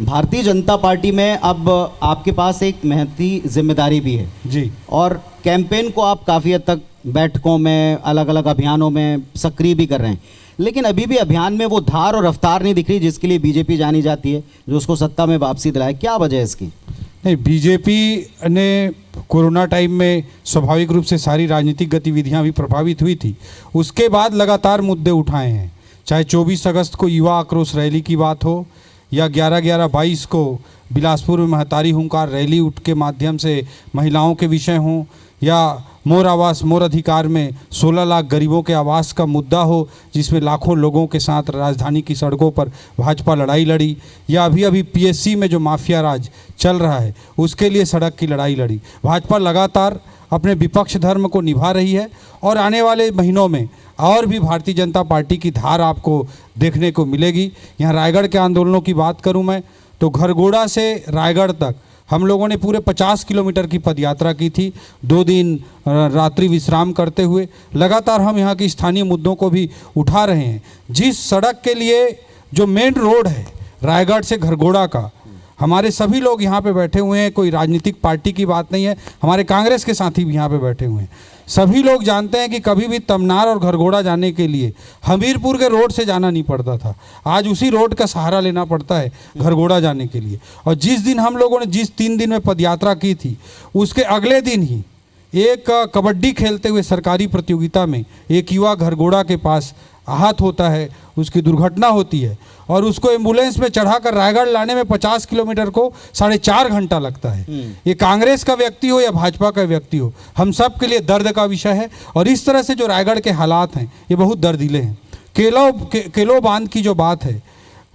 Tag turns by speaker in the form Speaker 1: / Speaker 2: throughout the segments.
Speaker 1: Bharatiya Janata party में अब आपके पास एक महती जिम्मेदारी भी है
Speaker 2: जी।
Speaker 1: और कैंपेन को आप काफ़ी हद तक बैठकों में, अलग अलग अभियानों में सक्रिय भी कर रहे हैं, लेकिन अभी भी अभियान में वो धार और रफ्तार नहीं दिख रही जिसके लिए बीजेपी जानी जाती है, जो उसको सत्ता में वापसी दिलाए। क्या वजह है इसकी?
Speaker 2: नहीं, बीजेपी ने कोरोना टाइम में स्वाभाविक रूप से सारी राजनीतिक गतिविधियां भी प्रभावित हुई थी। उसके बाद लगातार मुद्दे उठाए हैं, चाहे 24 अगस्त को युवा आक्रोश रैली की बात हो या 11/11/22 को बिलासपुर में महतारी हुंकार रैली उठ के माध्यम से महिलाओं के विषय हों, या मोर आवास मोर अधिकार में 16 लाख गरीबों के आवास का मुद्दा हो, जिसमें लाखों लोगों के साथ राजधानी की सड़कों पर भाजपा लड़ाई लड़ी, या अभी पीएससी में जो माफिया राज चल रहा है उसके लिए सड़क की लड़ाई लड़ी। भाजपा लगातार अपने विपक्ष धर्म को निभा रही है और आने वाले महीनों में और भी भारतीय जनता पार्टी की धार आपको देखने को मिलेगी। यहाँ रायगढ़ के आंदोलनों की बात करूँ मैं तो घरघोड़ा से रायगढ़ तक हम लोगों ने पूरे 50 किलोमीटर की पदयात्रा की थी, 2 दिन रात्रि विश्राम करते हुए। लगातार हम यहाँ की स्थानीय मुद्दों को भी उठा रहे हैं। जिस सड़क के लिए जो मेन रोड है रायगढ़ से घरघोड़ा का, हमारे सभी लोग यहाँ पे बैठे हुए हैं, कोई राजनीतिक पार्टी की बात नहीं है, हमारे कांग्रेस के साथी भी यहाँ पे बैठे हुए हैं। सभी लोग जानते हैं कि कभी भी तमनार और घरघोड़ा जाने के लिए हमीरपुर के रोड से जाना नहीं पड़ता था, आज उसी रोड का सहारा लेना पड़ता है घरघोड़ा जाने के लिए। और जिस दिन हम लोगों ने जिस 3 दिन में पदयात्रा की थी, उसके अगले दिन ही एक कबड्डी खेलते हुए सरकारी प्रतियोगिता में एक युवा घरघोड़ा के पास आहत होता है, उसकी दुर्घटना होती है और उसको एम्बुलेंस में चढ़ाकर रायगढ़ लाने में 50 किलोमीटर को 4.5 घंटा लगता है। ये कांग्रेस का व्यक्ति हो या भाजपा का व्यक्ति हो, हम सब के लिए दर्द का विषय है। और इस तरह से जो रायगढ़ के हालात हैं ये बहुत दर्दीले हैं। केलो बांध की जो बात है,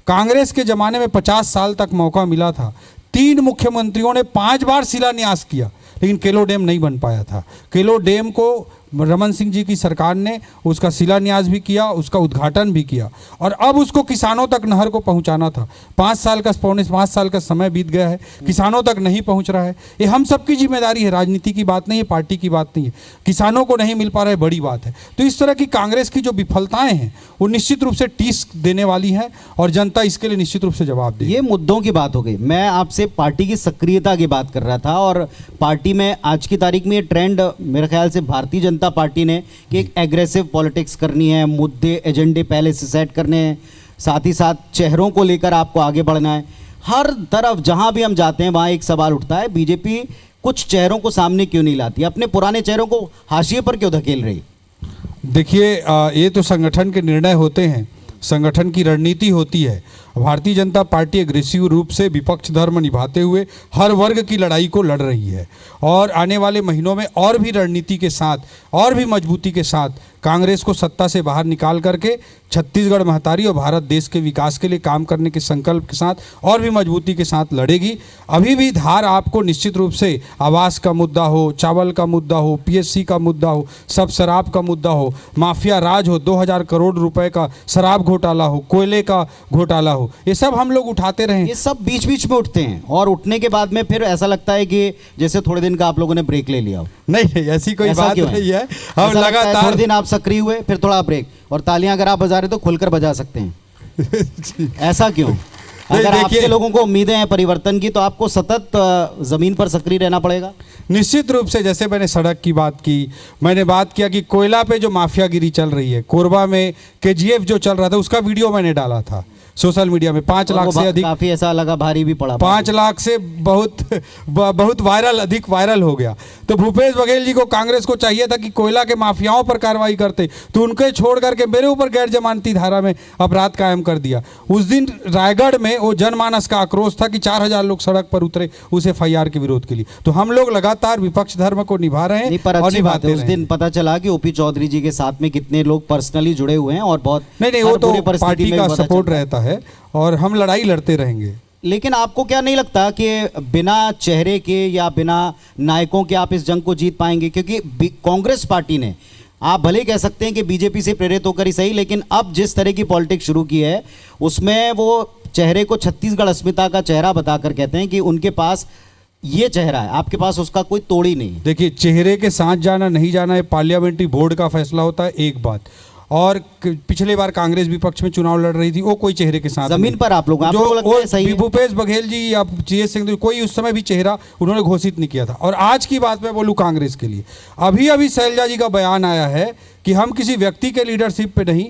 Speaker 2: कांग्रेस के ज़माने में 50 साल तक मौका मिला था, 3 मुख्यमंत्रियों ने 5 बार शिलान्यास किया, लेकिन केलो डैम नहीं बन पाया था। केलो डैम को रमन सिंह जी की सरकार ने उसका शिलान्यास भी किया, उसका उद्घाटन भी किया और अब उसको किसानों तक नहर को पहुंचाना था। 5 साल का समय बीत गया है, किसानों तक नहीं पहुंच रहा है। ये हम सबकी जिम्मेदारी है, राजनीति की बात नहीं है, पार्टी की बात नहीं है। किसानों को नहीं मिल पा रहा है, बड़ी बात है। तो इस तरह की कांग्रेस की जो विफलताएं हैं वो निश्चित रूप से टीस देने वाली हैं और जनता इसके लिए निश्चित रूप से जवाब देगी।
Speaker 1: ये मुद्दों की बात हो गई, मैं आपसे पार्टी की सक्रियता की बात कर रहा था। और पार्टी में आज की तारीख में ये ट्रेंड मेरे ख्याल से भारतीय जनता पार्टी ने कि एक एग्रेसिव पॉलिटिक्स करनी है, मुद्दे एजेंडे पहले से सेट करने हैं, साथ ही साथ चेहरों को लेकर आपको आगे बढ़ना है। हर तरफ जहां भी हम जाते हैं वहां एक सवाल उठता है, बीजेपी कुछ चेहरों को सामने क्यों नहीं लाती, अपने पुराने चेहरों को हाशिए पर क्यों धकेल रही?
Speaker 2: देखिए, ये तो संगठन के निर्णय होते हैं, संगठन की रणनीति होती है। भारतीय जनता पार्टी एग्रेसिव रूप से विपक्ष धर्म निभाते हुए हर वर्ग की लड़ाई को लड़ रही है और आने वाले महीनों में और भी रणनीति के साथ और भी मजबूती के साथ कांग्रेस को सत्ता से बाहर निकाल करके छत्तीसगढ़ महतारी और भारत देश के विकास के लिए काम करने के संकल्प के साथ और भी मजबूती के साथ लड़ेगी। अभी भी धार आपको निश्चित रूप से आवास का मुद्दा हो, चावल का मुद्दा हो, पीएससी का मुद्दा हो, सब शराब का मुद्दा हो, माफिया राज हो, 2000 करोड़ रुपए का शराब घोटाला हो, कोयले का घोटाला हो, ये सब हम लोग उठाते रहे।
Speaker 1: ये सब बीच बीच में उठते हैं और उठने के बाद में फिर ऐसा लगता है कि जैसे थोड़े दिन का आप लोगों ने ब्रेक ले लिया हो।
Speaker 2: नहीं, ऐसी कोई बात नहीं है। हम लगातार
Speaker 1: थोड़े दिन आप सक्रिय हुए, फिर थोड़ा ब्रेक, और तालियां अगर आप बजा रहे तो खुलकर बजा सकते हैं। ऐसा क्यों? अगर आपसे लोगों को उम्मीदें हैं परिवर्तन की तो आपको सतत जमीन पर सक्रिय रहना पड़ेगा।
Speaker 2: निश्चित रूप से, जैसे मैंने सड़क की बात की, मैंने बात किया कि कोयला पे जो माफियागिरी चल रही है, कोरबा में केजीएफ जो चल रहा था उसका वीडियो मैंने डाला था सोशल मीडिया में। 5 लाख से अधिक,
Speaker 1: काफी ऐसा लगा भारी भी पड़ा,
Speaker 2: 5 लाख से बहुत अधिक वायरल हो गया। तो भूपेश बघेल जी को, कांग्रेस को चाहिए था कि कोयला के माफियाओं पर कार्रवाई करते, तो उनके छोड़ करके मेरे ऊपर गैर जमानती धारा में अपराध कायम कर दिया। उस दिन रायगढ़ में वो जनमानस का आक्रोश था कि 4000 लोग सड़क पर उतरे उस FIR के विरोध के लिए। तो हम लोग लगातार विपक्ष धर्म को निभा रहे हैं।
Speaker 1: पर अच्छी बात है, उस दिन पता चला कि ओपी चौधरी जी के साथ में कितने लोग पर्सनली जुड़े हुए हैं और बहुत
Speaker 2: नहीं, वो तो पार्टी का सपोर्ट रहता है और हम लड़ाई लड़ते रहेंगे।
Speaker 1: लेकिन आपको क्या नहीं लगता कि बिना चेहरे के या बिना नायकों के आप इस जंग को जीत पाएंगे? क्योंकि कांग्रेस पार्टी ने, आप भले कह सकते हैं कि बीजेपी से प्रेरित होकर ही सही, लेकिन अब जिस तरह की पॉलिटिक्स शुरू की है उसमें वो चेहरे को छत्तीसगढ़ अस्मिता का चेहरा बताकर कहते हैं कि उनके पास ये चेहरा है, आपके पास उसका कोई तोड़ ही नहीं।
Speaker 2: देखिए, चेहरे के साथ जाना नहीं जाना ये पार्लियामेंट्री बोर्ड का फैसला होता है, एक बात। और पिछले बार कांग्रेस विपक्ष में चुनाव लड़ रही थी, वो कोई चेहरे के साथ
Speaker 1: जमीन
Speaker 2: नहीं।
Speaker 1: पर आप लोग
Speaker 2: जो
Speaker 1: लगता है सही है?
Speaker 2: भूपेश बघेल जी या टीएस सिंह, कोई उस समय भी चेहरा उन्होंने घोषित नहीं किया था। और आज की बात मैं बोलूं कांग्रेस के लिए, अभी अभी शैलजा जी का बयान आया है कि हम किसी व्यक्ति के लीडरशिप पे नहीं,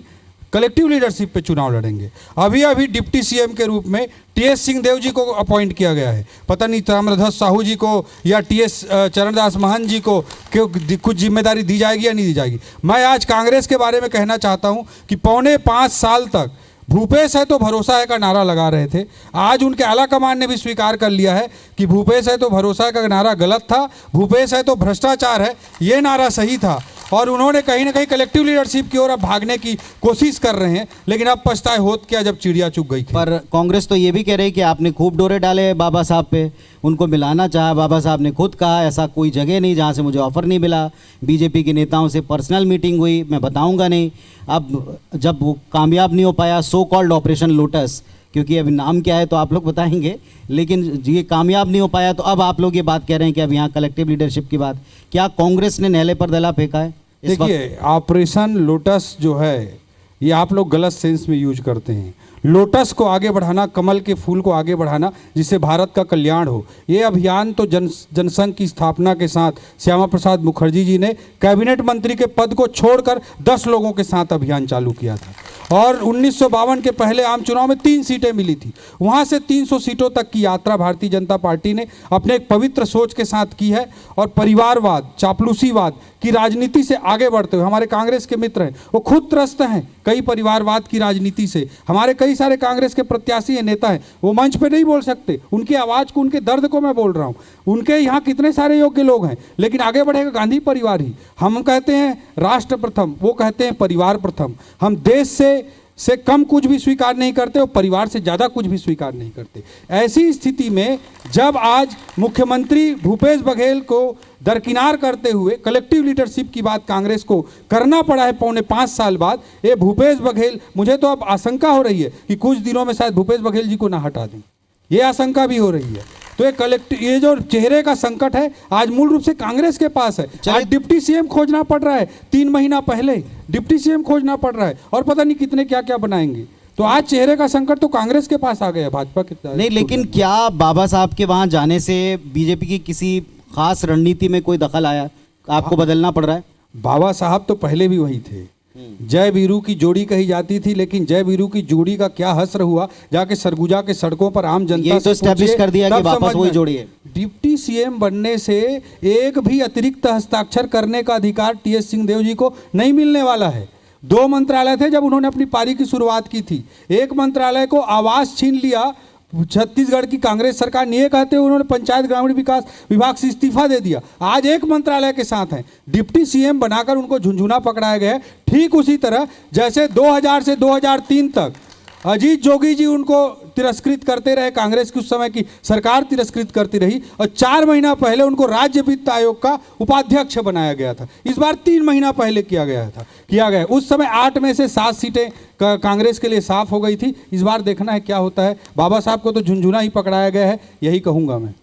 Speaker 2: कलेक्टिव लीडरशिप पे चुनाव लड़ेंगे। अभी अभी डिप्टी सीएम के रूप में टीएस सिंहदेव जी को अपॉइंट किया गया है। पता नहीं ताम्रध्वज साहू जी को या टीएस चरणदास महंत जी को कुछ जिम्मेदारी दी जाएगी या नहीं दी जाएगी। मैं आज कांग्रेस के बारे में कहना चाहता हूं कि 4.25 साल तक भूपेश है तो भरोसा है का नारा लगा रहे थे। आज उनके आला कमान ने भी स्वीकार कर लिया है कि भूपेश है तो भरोसा है का नारा गलत था, भूपेश है तो भ्रष्टाचार है ये नारा सही था। और उन्होंने कहीं ना कहीं कलेक्टिव लीडरशिप की ओर अब भागने की कोशिश कर रहे हैं, लेकिन अब पछताए होत क्या जब चिड़िया चुग गई।
Speaker 1: पर कांग्रेस तो ये भी कह रही कि आपने खूब डोरे डाले बाबा साहब पे, उनको मिलाना चाहा। बाबा साहब ने खुद कहा ऐसा कोई जगह नहीं जहाँ से मुझे ऑफर नहीं मिला। बीजेपी के नेताओं से पर्सनल मीटिंग हुई, मैं बताऊंगा नहीं। अब जब वो कामयाब नहीं हो पाया सो कॉल्ड ऑपरेशन लोटस, क्योंकि अभी नाम क्या है तो आप लोग बताएंगे, लेकिन ये कामयाब नहीं हो पाया, तो अब आप लोग ये बात कह रहे हैं कि अब यहाँ कलेक्टिव लीडरशिप की बात, क्या कांग्रेस ने नहले पर दला फेंका है इस वक्त?
Speaker 2: देखिए, ऑपरेशन लोटस जो है ये आप लोग गलत सेंस में यूज करते हैं। लोटस को आगे बढ़ाना, कमल के फूल को आगे बढ़ाना जिससे भारत का कल्याण हो, ये अभियान तो जनसंघ की स्थापना के साथ श्यामा प्रसाद मुखर्जी जी ने कैबिनेट मंत्री के पद को छोड़कर 10 लोगों के साथ अभियान चालू किया था। और 1952 के पहले आम चुनाव में 3 सीटें मिली थी, वहाँ से 300 सीटों तक की यात्रा भारतीय जनता पार्टी ने अपने एक पवित्र सोच के साथ की है। और परिवारवाद, चापलूसीवाद की राजनीति से आगे बढ़ते हुए हमारे कांग्रेस के मित्र हैं, वो खुद त्रस्त हैं कई परिवारवाद की राजनीति से। हमारे कई सारे कांग्रेस के प्रत्याशी हैं, नेता हैं, वो मंच पे नहीं बोल सकते, उनकी आवाज़ को, उनके दर्द को मैं बोल रहा हूँ। उनके यहाँ कितने सारे योग्य लोग हैं, लेकिन आगे बढ़ेगा गांधी परिवार ही। हम कहते हैं राष्ट्र प्रथम, वो कहते हैं परिवार प्रथम। हम देश से कम कुछ भी स्वीकार नहीं करते और परिवार से ज़्यादा कुछ भी स्वीकार नहीं करते। ऐसी स्थिति में जब आज मुख्यमंत्री भूपेश बघेल को दरकिनार करते हुए कलेक्टिव लीडरशिप की बात कांग्रेस को करना पड़ा है 4.25 साल बाद, ये भूपेश बघेल, मुझे तो अब आशंका हो रही है कि कुछ दिनों में शायद भूपेश बघेल जी को ना हटा दें, ये आशंका भी हो रही है। तो ये जो चेहरे का संकट है आज मूल रूप से कांग्रेस के पास है। आज डिप्टी सीएम खोजना पड़ रहा है, 3 महीना पहले डिप्टी सीएम खोजना पड़ रहा है, और पता नहीं कितने क्या क्या बनाएंगे। तो आज चेहरे का संकट तो कांग्रेस के पास आ गया, भाजपा के
Speaker 1: नहीं। लेकिन क्या बाबा साहब के वहां जाने से बीजेपी की किसी खास रणनीति में कोई दखल आया, आपको बदलना पड़ रहा है?
Speaker 2: बाबा साहब तो पहले भी वही थे, जय वीरू की जोड़ी कही जाती थी, लेकिन जय वीरू की जोड़ी का क्या हश्र हुआ, जाके सरगुजा के सड़कों पर आम जनता
Speaker 1: ये तो एस्टैब्लिश कर दिया कि वापस वही जोड़ी है।
Speaker 2: डिप्टी सीएम बनने से एक भी अतिरिक्त हस्ताक्षर करने का अधिकार टीएस सिंहदेव जी को नहीं मिलने वाला है। 2 मंत्रालय थे जब उन्होंने अपनी पारी की शुरुआत की थी। एक मंत्रालय को आवास छीन लिया छत्तीसगढ़ की कांग्रेस सरकार ने, ये कहते हुए उन्होंने पंचायत ग्रामीण विकास विभाग से इस्तीफा दे दिया। आज एक मंत्रालय के साथ हैं, डिप्टी सीएम बनाकर उनको झुंझुना पकड़ाया गया है। ठीक उसी तरह जैसे 2000 से 2003 तक अजीत जोगी जी उनको तिरस्कृत करते रहे, कांग्रेस की उस समय की सरकार तिरस्कृत करती रही, और 4 महीना पहले उनको राज्य वित्त आयोग का उपाध्यक्ष बनाया गया था। इस बार 3 महीना पहले किया गया। उस समय 8 में से 7 सीटें कांग्रेस के लिए साफ हो गई थी। इस बार देखना है क्या होता है। बाबा साहब को तो झुंझुना ही पकड़ाया गया है, यही कहूँगा मैं।